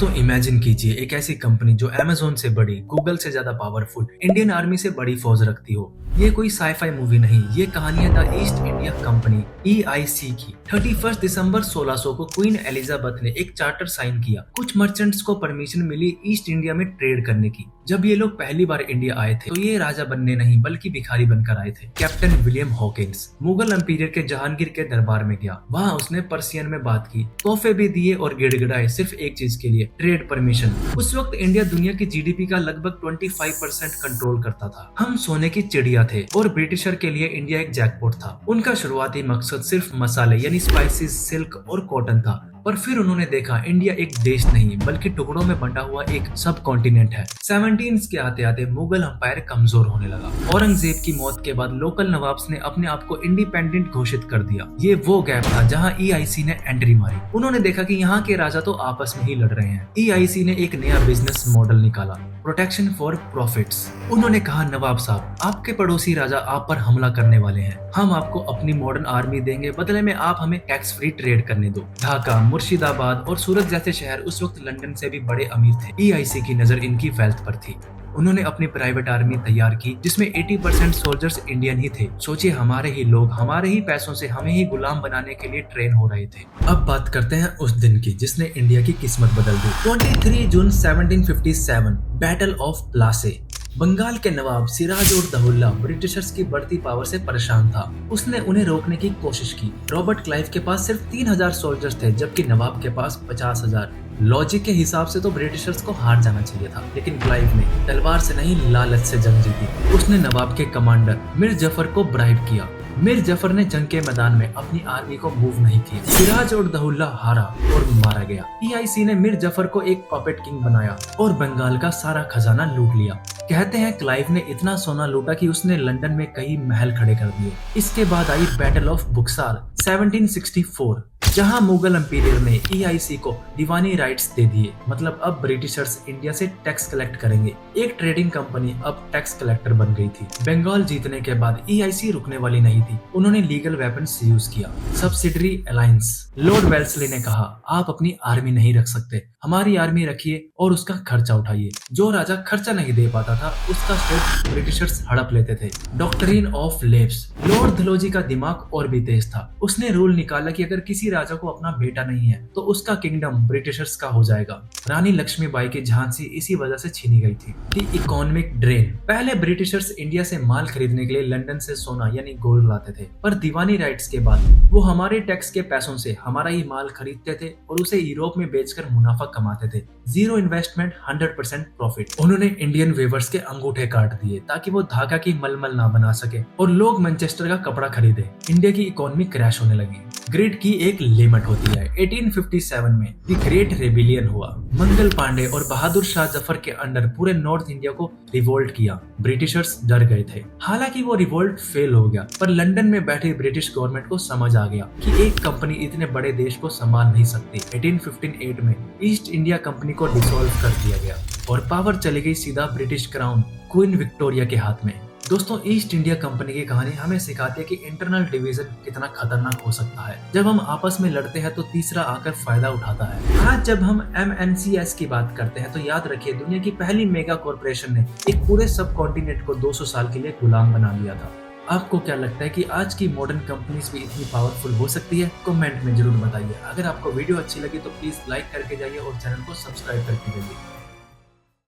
दोस्तों इमेजिन कीजिए एक ऐसी कंपनी जो अमेज़न से बड़ी, गूगल से ज्यादा पावरफुल, इंडियन आर्मी से बड़ी फौज रखती हो। ये कोई साईफाई मूवी नहीं, ये कहानी है the east India company EIC की। 31 दिसंबर 1600 को क्वीन एलिजाबेथ ने एक चार्टर साइन किया। कुछ मर्चेंट्स को परमिशन मिली ईस्ट इंडिया में ट्रेड करने की। जब ये लोग पहली बार इंडिया आए थे तो ये राजा बनने नहीं बल्कि भिखारी बनकर आए थे। Captain William Hawkins Mughal empire के जहांगीर के दरबार में गया। वहाँ उसने पर्सियन में बात की, तोहफे भी दिए और गिड़गिड़ाए सिर्फ एक चीज के लिए, ट्रेड परमिशन। उस वक्त इंडिया दुनिया की GDP का लगभग 25% कंट्रोल करता था। हम सोने की चिड़िया थे और ब्रिटिशर के लिए इंडिया एक जैकपॉट था। उनका शुरुआती मकसद सिर्फ मसाले यानी स्पाइसेस, सिल्क और कॉटन था, पर फिर उन्होंने देखा इंडिया एक देश नहीं बल्कि टुकड़ों में बंटा हुआ एक सब कॉन्टिनेंट है। 17 के आते आते मुगल एम्पायर कमजोर होने लगा। औरंगजेब की मौत के बाद लोकल नवाब्स ने अपने आप को इंडिपेंडेंट घोषित कर दिया। ये वो गैप था जहां EIC ने एंट्री मारी। उन्होंने देखा कि यहाँ के राजा तो आपस में ही लड़ रहे हैं। EIC ने एक नया बिजनेस मॉडल निकाला, प्रोटेक्शन फॉर प्रॉफिट्स। उन्होंने कहा, नवाब साहब, आपके पड़ोसी राजा आप पर हमला करने वाले हैं, हम आपको अपनी मॉडर्न आर्मी देंगे, बदले में आप हमें टैक्स फ्री ट्रेड करने दो। ढाका, मुर्शिदाबाद और सूरत जैसे शहर उस वक्त लंदन से भी बड़े अमीर थे। EIC की नजर इनकी वेल्थ पर थी। उन्होंने अपनी प्राइवेट आर्मी तैयार की जिसमें 80% सोल्जर्स इंडियन ही थे। सोचिए, हमारे ही लोग हमारे ही पैसों से हमें ही गुलाम बनाने के लिए ट्रेन हो रहे थे। अब बात करते हैं उस दिन की जिसने इंडिया की किस्मत बदल दी। 23 जून 1757, बैटल ऑफ प्लासे। बंगाल के नवाब सिराज उद दौला ब्रिटिशर्स की बढ़ती पावर से परेशान था। उसने उन्हें रोकने की कोशिश की। रॉबर्ट क्लाइव के पास सिर्फ 3000 सोल्जर्स थे जबकि नवाब के पास 50,000। लॉजिक के हिसाब से तो ब्रिटिशर्स को हार जाना चाहिए था, लेकिन क्लाइव ने तलवार से नहीं लालच से जंग जीती। उसने नवाब के कमांडर मीर जफर को ब्राइब किया। मीर जफर ने जंग के मैदान में अपनी आर्मी को मूव नहीं की। सिराज उद दौला हारा और मारा गया। EIC ने मीर जफर को एक पपेट किंग बनाया और बंगाल का सारा खजाना लूट लिया। कहते हैं क्लाइव ने इतना सोना लूटा कि उसने लंदन में कई महल खड़े कर दिए। इसके बाद आई बैटल ऑफ बुक्सार 1764, जहां मुगल एम्पायर ने EIC को दीवानी राइट्स दे दिए। मतलब अब ब्रिटिशर्स इंडिया से टैक्स कलेक्ट करेंगे। एक ट्रेडिंग कंपनी अब टैक्स कलेक्टर बन गई थी। बंगाल जीतने के बाद EIC रुकने वाली नहीं थी। उन्होंने लीगल वेपन्स यूज किया। Subsidiary alliance. लॉर्ड वेल्सली ने कहा, आप अपनी आर्मी नहीं रख सकते, हमारी आर्मी रखिए और उसका खर्चा उठाइए। जो राजा खर्चा नहीं दे पाता था उसका स्टेट ब्रिटिशर्स हड़प लेते थे। Doctrine of lapse. लॉर्ड धलोजी का दिमाग और भी तेज था। उसने रूल निकाला कि अगर किसी राजा को अपना बेटा नहीं है तो उसका किंगडम ब्रिटिशर्स का हो जाएगा। रानी लक्ष्मीबाई की झांसी इसी वजह से छीनी गई थी। Economic drain. पहले ब्रिटिशर्स इंडिया से माल खरीदने के लिए लंदन से सोना यानी गोल्ड लाते थे, पर दीवानी राइट्स के बाद वो हमारे टैक्स के पैसों से हमारा ही माल खरीदते थे और उसे यूरोप में बेचकर मुनाफा कमाते थे। Zero investment 100% profit. उन्होंने इंडियन वेवर्स के अंगूठे काट दिए ताकि वो धागा की मलमल ना बना सके और लोग मैनचेस्टर का कपड़ा खरीदे। इंडिया की इकोनॉमी क्रैश होने लगी। ग्रिड की एक लिमिट होती है। 1857 में द ग्रेट रेबिलियन हुआ। मंगल पांडे और बहादुर शाह जफर के अंडर पूरे नॉर्थ इंडिया को रिवोल्ट किया। ब्रिटिशर्स डर गए थे। हालांकि वो रिवोल्ट फेल हो गया, पर लंदन में बैठी ब्रिटिश गवर्नमेंट को समझ आ गया कि एक कंपनी इतने बड़े देश को संभाल नहीं सकती। 1858 में ईस्ट इंडिया कंपनी को डिसॉल्व कर दिया गया और पावर चली गई सीधा ब्रिटिश क्राउन क्वीन विक्टोरिया के हाथ में। दोस्तों, ईस्ट इंडिया कंपनी की कहानी हमें सिखाती है कि इंटरनल डिवीजन कितना खतरनाक हो सकता है। जब हम आपस में लड़ते हैं तो तीसरा आकर फायदा उठाता है। आज जब हम MNCs की बात करते हैं तो याद रखिए, दुनिया की पहली मेगा कॉर्पोरेशन ने एक पूरे सब कॉन्टिनेंट को 200 साल के लिए गुलाम बना लिया था। आपको क्या लगता है कि आज की मॉडर्न कंपनीज भी इतनी पावरफुल हो सकती है? कमेंट में जरूर बताइए। अगर आपको वीडियो अच्छी लगी तो प्लीज लाइक करके जाइए और चैनल को सब्सक्राइब करके जाइए।